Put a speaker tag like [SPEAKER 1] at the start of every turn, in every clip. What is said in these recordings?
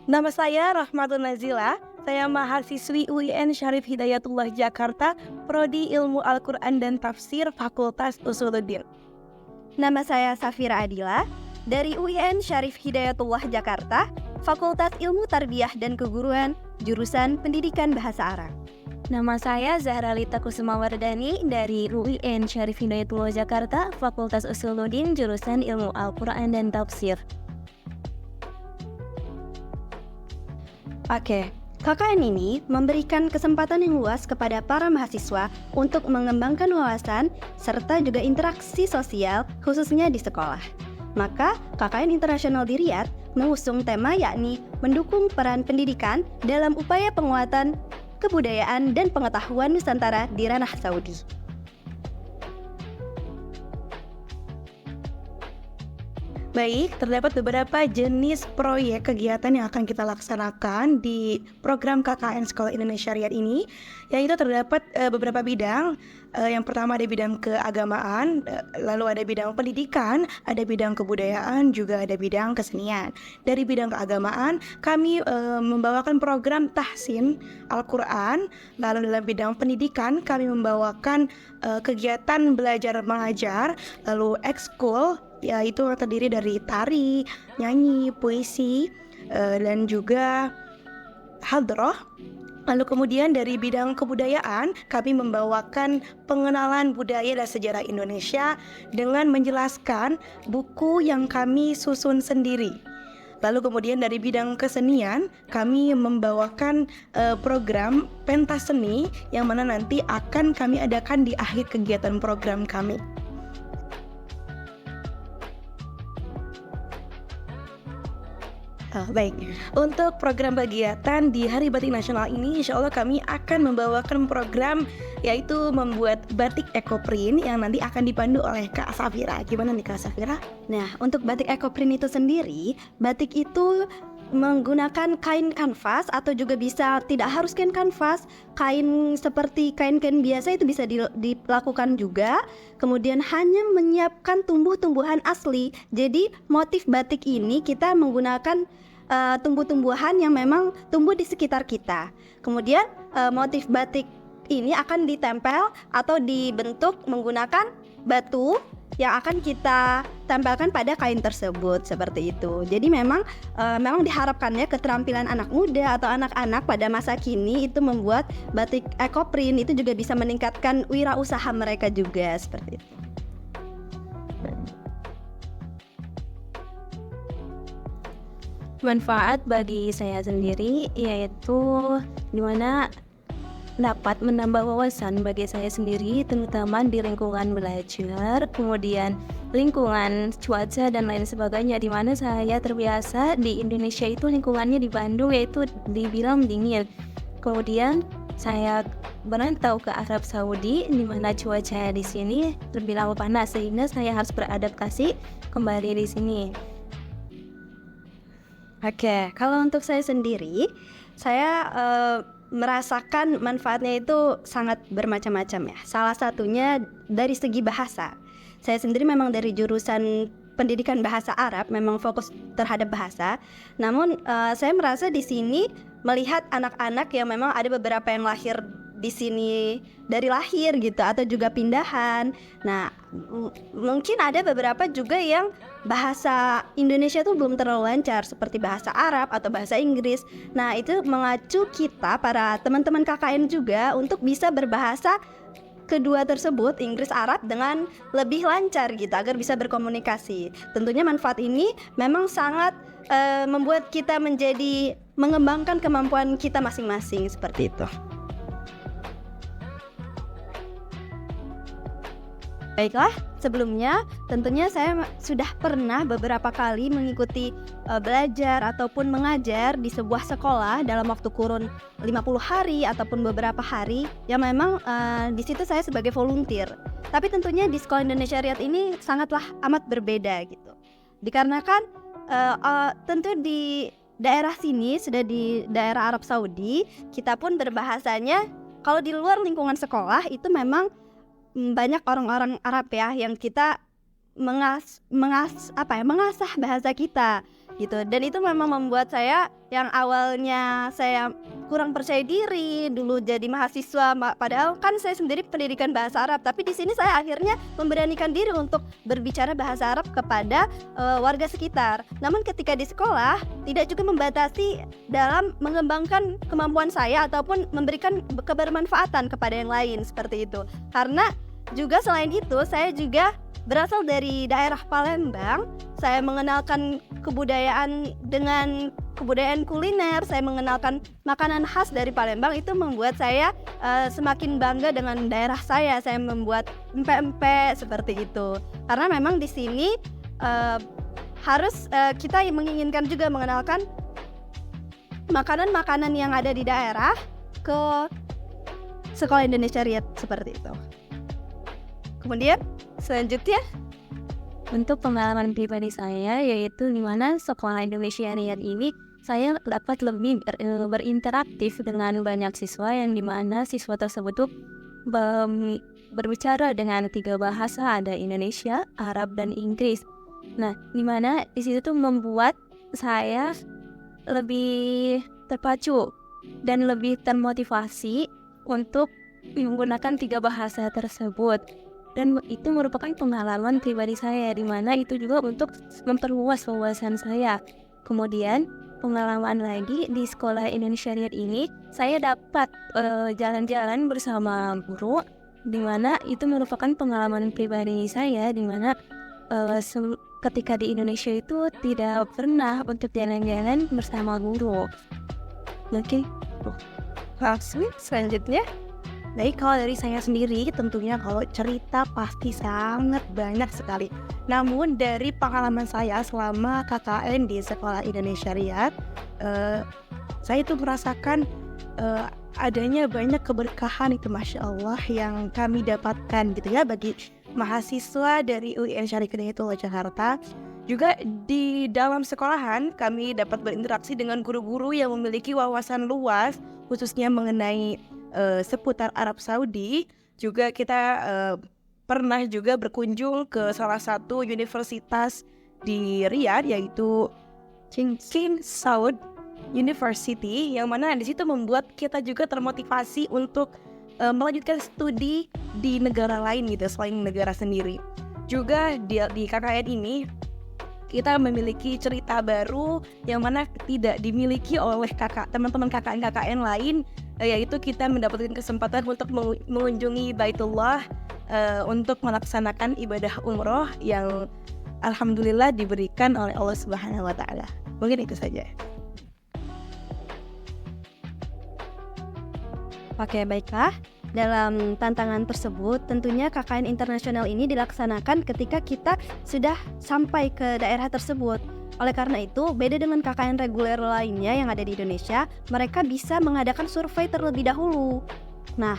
[SPEAKER 1] Nama saya Rahmatun Nazila, saya mahasiswi UIN Syarif Hidayatullah Jakarta, Prodi Ilmu Al-Quran dan Tafsir, Fakultas Usuluddin.
[SPEAKER 2] Nama saya Safira Adila, dari UIN Syarif Hidayatullah Jakarta, Fakultas Ilmu Tarbiyah dan Keguruan, jurusan Pendidikan Bahasa Arab.
[SPEAKER 3] Nama saya Zahra Lita Kusuma Wardani dari UIN Syarif Hidayatullah Jakarta, Fakultas Usuluddin, jurusan Ilmu Al-Quran dan Tafsir.
[SPEAKER 2] Oke, KKN ini memberikan kesempatan yang luas kepada para mahasiswa untuk mengembangkan wawasan serta juga interaksi sosial khususnya di sekolah. Maka KKN Internasional di Riyadh mengusung tema yakni mendukung peran pendidikan dalam upaya penguatan kebudayaan dan pengetahuan Nusantara di ranah Saudi.
[SPEAKER 1] Baik, terdapat beberapa jenis proyek kegiatan yang akan kita laksanakan di program KKN Sekolah Indonesia Riyadh ini, yaitu terdapat beberapa bidang. Yang pertama ada bidang keagamaan, lalu ada bidang pendidikan, ada bidang kebudayaan, juga ada bidang kesenian. Dari bidang keagamaan, kami membawakan program tahsin Al-Quran, lalu dalam bidang pendidikan kami membawakan kegiatan belajar mengajar, lalu ekskul, yaitu terdiri dari tari, nyanyi, puisi, dan juga hadroh. Lalu kemudian dari bidang kebudayaan, kami membawakan pengenalan budaya dan sejarah Indonesia dengan menjelaskan buku yang kami susun sendiri. Lalu kemudian dari bidang kesenian, kami membawakan program pentas seni yang mana nanti akan kami adakan di akhir kegiatan program kami. Baik, untuk program kegiatan di Hari Batik Nasional ini, insya Allah kami akan membawakan program yaitu membuat batik ekoprint yang nanti akan dipandu oleh Kak Safira. Gimana nih Kak Safira?
[SPEAKER 2] Nah, untuk batik ekoprint itu sendiri, batik itu menggunakan kain kanvas atau juga bisa tidak harus kain kanvas, kain seperti kain-kain biasa itu bisa dilakukan juga. Kemudian hanya menyiapkan tumbuh-tumbuhan asli. Jadi motif batik ini kita menggunakan tumbuh-tumbuhan yang memang tumbuh di sekitar kita. Kemudian motif batik ini akan ditempel atau dibentuk menggunakan batu yang akan kita tempelkan pada kain tersebut, seperti itu. Jadi memang diharapkannya keterampilan anak muda atau anak-anak pada masa kini itu membuat batik ekoprint itu juga bisa meningkatkan wirausaha mereka juga, seperti itu.
[SPEAKER 3] Manfaat bagi saya sendiri yaitu dimana dapat menambah wawasan bagi saya sendiri, terutama di lingkungan belajar, kemudian lingkungan cuaca dan lain sebagainya, di mana saya terbiasa di Indonesia itu lingkungannya di Bandung yaitu dibilang dingin. Kemudian saya berantau ke Arab Saudi di mana cuaca di sini terbilang panas, sehingga saya harus beradaptasi kembali di sini.
[SPEAKER 2] Oke, kalau untuk saya sendiri, saya merasakan manfaatnya itu sangat bermacam-macam ya. Salah satunya dari segi bahasa. Saya sendiri memang dari jurusan pendidikan bahasa Arab, memang fokus terhadap bahasa. Namun saya merasa di sini melihat anak-anak yang memang ada beberapa yang lahir di sini dari lahir gitu atau juga pindahan. Nah, mungkin ada beberapa juga yang bahasa Indonesia tuh belum terlalu lancar seperti bahasa Arab atau bahasa Inggris. Nah, itu mengacu kita para teman-teman KKN juga untuk bisa berbahasa kedua tersebut, Inggris Arab, dengan lebih lancar gitu agar bisa berkomunikasi. Tentunya manfaat ini memang sangat membuat kita menjadi mengembangkan kemampuan kita masing-masing, seperti itu. Baiklah, sebelumnya tentunya saya sudah pernah beberapa kali mengikuti belajar ataupun mengajar di sebuah sekolah dalam waktu kurun 50 hari ataupun beberapa hari yang memang di situ saya sebagai volunteer. Tapi tentunya di Sekolah Indonesia Riyadh ini sangatlah amat berbeda gitu. Dikarenakan tentu di daerah sini sudah di daerah Arab Saudi, kita pun berbahasanya kalau di luar lingkungan sekolah itu memang banyak orang-orang Arab ya yang kita mengasah bahasa kita gitu. Dan itu memang membuat saya yang awalnya saya kurang percaya diri dulu jadi mahasiswa, padahal kan saya sendiri pendidikan bahasa Arab, tapi di sini saya akhirnya memberanikan diri untuk berbicara bahasa Arab kepada warga sekitar. Namun ketika di sekolah tidak juga membatasi dalam mengembangkan kemampuan saya ataupun memberikan kebermanfaatan kepada yang lain seperti itu. Karena juga selain itu saya juga berasal dari daerah Palembang. Saya mengenalkan kebudayaan dengan kebudayaan kuliner, saya mengenalkan makanan khas dari Palembang. Itu membuat saya semakin bangga dengan daerah saya. Saya membuat empek-empek seperti itu. Karena memang di sini harus kita menginginkan juga mengenalkan makanan-makanan yang ada di daerah ke Sekolah Indonesia Riyadh seperti itu. Kemudian selanjutnya
[SPEAKER 3] Untuk pengalaman pribadi saya, yaitu di mana Sekolah Indonesia Riyadh ini saya dapat lebih berinteraktif dengan banyak siswa, yang di mana siswa tersebut tuh berbicara dengan 3 bahasa, ada Indonesia, Arab, dan Inggris. Nah, di mana di situ tuh membuat saya lebih terpacu dan lebih termotivasi untuk menggunakan 3 bahasa tersebut. Dan itu merupakan pengalaman pribadi saya, di mana itu juga untuk memperluas wawasan saya. Kemudian pengalaman lagi di Sekolah Indonesia Riyadh ini, saya dapat jalan-jalan bersama guru, di mana itu merupakan pengalaman pribadi saya, di mana ketika di Indonesia itu tidak pernah untuk jalan-jalan bersama guru. Oke.
[SPEAKER 2] langsung selanjutnya.
[SPEAKER 1] Baik, kalau dari saya sendiri tentunya kalau cerita pasti sangat banyak sekali. Namun dari pengalaman saya selama KKN di Sekolah Indonesia Riyadh, saya itu merasakan adanya banyak keberkahan itu, Masya Allah, yang kami dapatkan gitu ya bagi mahasiswa dari UIN Syarif Hidayatullah Jakarta. Juga di dalam sekolahan kami dapat berinteraksi dengan guru-guru yang memiliki wawasan luas khususnya mengenai seputar Arab Saudi. Juga kita pernah juga berkunjung ke salah satu universitas di Riyadh, yaitu King Saud University, yang mana di situ membuat kita juga termotivasi untuk melanjutkan studi di negara lain gitu selain negara sendiri. Juga di KKN ini kita memiliki cerita baru yang mana tidak dimiliki oleh teman-teman KKN lain, yaitu kita mendapatkan kesempatan untuk mengunjungi Baitullah untuk melaksanakan ibadah umroh yang alhamdulillah diberikan oleh Allah Subhanahu wa taala. Mungkin itu saja.
[SPEAKER 2] Oke, baiklah. Dalam tantangan tersebut, tentunya KKN internasional ini dilaksanakan ketika kita sudah sampai ke daerah tersebut. Oleh karena itu, beda dengan KKN reguler lainnya yang ada di Indonesia, mereka bisa mengadakan survei terlebih dahulu. Nah,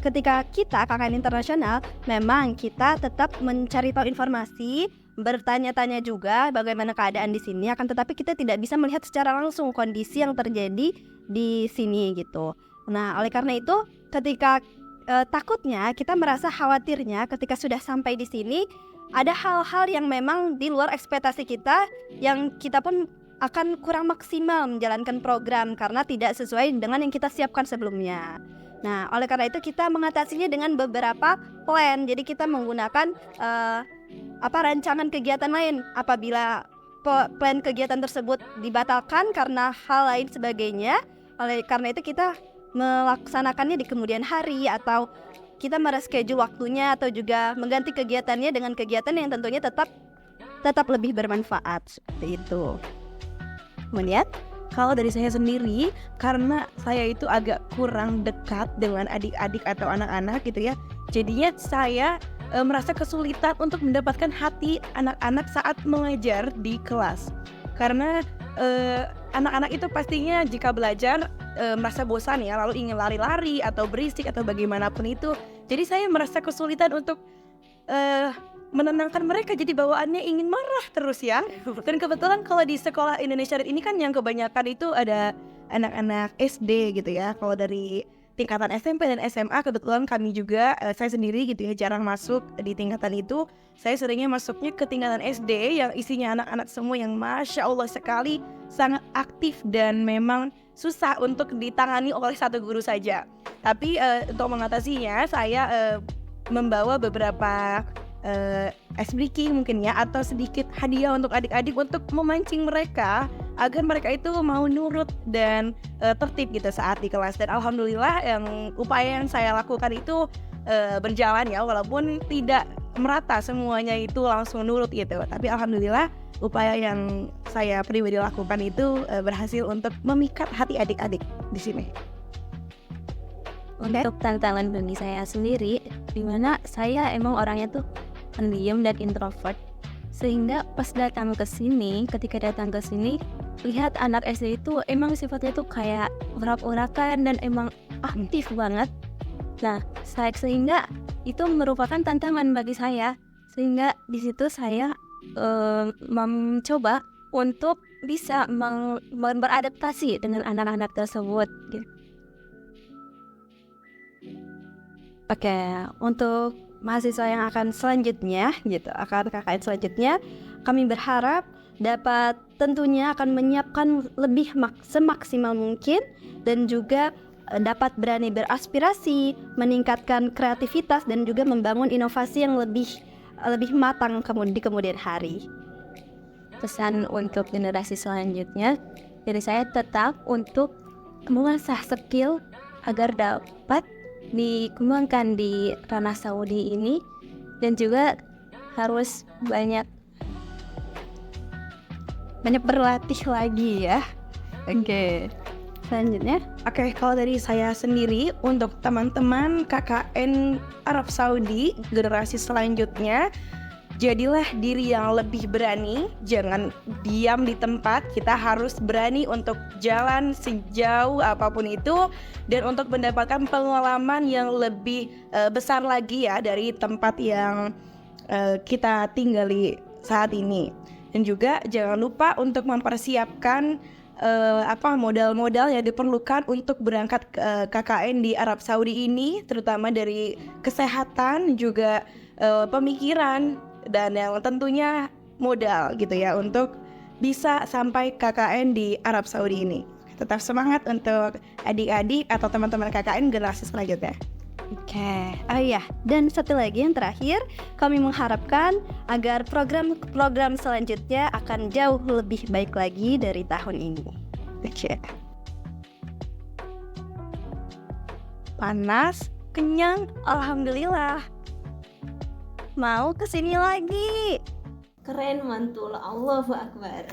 [SPEAKER 2] ketika kita KKN internasional, memang kita tetap mencari tahu informasi, bertanya-tanya juga bagaimana keadaan di sini, akan tetapi kita tidak bisa melihat secara langsung kondisi yang terjadi di sini gitu. Nah, oleh karena itu, ketika takutnya kita merasa khawatirnya ketika sudah sampai di sini ada hal-hal yang memang di luar ekspektasi kita, yang kita pun akan kurang maksimal menjalankan program karena tidak sesuai dengan yang kita siapkan sebelumnya. Nah, oleh karena itu kita mengatasinya dengan beberapa plan. Jadi kita menggunakan rancangan kegiatan lain apabila plan kegiatan tersebut dibatalkan karena hal lain sebagainya. Oleh karena itu kita melaksanakannya di kemudian hari, atau kita mereschedule waktunya, atau juga mengganti kegiatannya dengan kegiatan yang tentunya tetap lebih bermanfaat seperti itu.
[SPEAKER 1] Kemudian kalau dari saya sendiri, karena saya itu agak kurang dekat dengan adik-adik atau anak-anak gitu ya, jadinya saya merasa kesulitan untuk mendapatkan hati anak-anak saat mengajar di kelas. Karena anak-anak itu pastinya jika belajar merasa bosan ya, lalu ingin lari-lari atau berisik atau bagaimanapun itu. Jadi saya merasa kesulitan untuk menenangkan mereka, jadi bawaannya ingin marah terus ya. Dan kebetulan kalau di Sekolah Indonesia ini kan yang kebanyakan itu ada anak-anak SD gitu ya. Kalau dari tingkatan SMP dan SMA. Kebetulan kami juga, saya sendiri gitu ya, jarang masuk di tingkatan itu. Saya seringnya masuknya ke tingkatan SD yang isinya anak-anak semua yang Masya Allah sekali, sangat aktif dan memang susah untuk ditangani oleh satu guru saja. Tapi untuk mengatasinya saya membawa beberapa ice breaking mungkin ya, atau sedikit hadiah untuk adik-adik untuk memancing mereka agar mereka itu mau nurut dan tertib gitu saat di kelas. Dan alhamdulillah upaya yang saya lakukan itu berjalan ya, walaupun tidak merata semuanya itu langsung nurut gitu, tapi alhamdulillah upaya yang saya pribadi lakukan itu berhasil untuk memikat hati adik-adik di sini.
[SPEAKER 3] Untuk tantangan bagi saya sendiri, dimana saya emang orangnya tuh pendiam dan introvert, sehingga pas datang ke sini, ketika datang ke sini, lihat anak SD itu emang sifatnya tuh kayak urak-urakan dan emang aktif banget. Nah, sehingga itu merupakan tantangan bagi saya, sehingga di situ saya mencoba untuk bisa beradaptasi dengan anak-anak tersebut. Gitu. Oke, untuk mahasiswa yang akan selanjutnya gitu, akan KKN selanjutnya, kami berharap dapat tentunya akan menyiapkan lebih semaksimal mungkin dan juga dapat berani beraspirasi, meningkatkan kreativitas dan juga membangun inovasi yang lebih matang di kemudian hari. Pesan untuk generasi selanjutnya dari saya tetap untuk mengasah skill agar dapat dikembangkan di ranah Saudi ini, dan juga harus banyak berlatih lagi ya. Oke. Selanjutnya,
[SPEAKER 1] kalau dari saya sendiri untuk teman-teman KKN Arab Saudi generasi selanjutnya, jadilah diri yang lebih berani, jangan diam di tempat. Kita harus berani untuk jalan sejauh apapun itu dan untuk mendapatkan pengalaman yang lebih besar lagi ya dari tempat yang kita tinggali saat ini. Dan juga jangan lupa untuk mempersiapkan modal-modal yang diperlukan untuk berangkat ke KKN di Arab Saudi ini, terutama dari kesehatan, juga pemikiran, dan yang tentunya modal gitu ya untuk bisa sampai KKN di Arab Saudi ini. Tetap semangat untuk adik-adik atau teman-teman KKN generasi selanjutnya.
[SPEAKER 2] Oke, dan satu lagi yang terakhir, kami mengharapkan agar program-program selanjutnya akan jauh lebih baik lagi dari tahun ini.
[SPEAKER 1] Oke. Panas, kenyang, alhamdulillah.
[SPEAKER 2] Mau kesini lagi.
[SPEAKER 3] keren mantul, Allahu Akbar.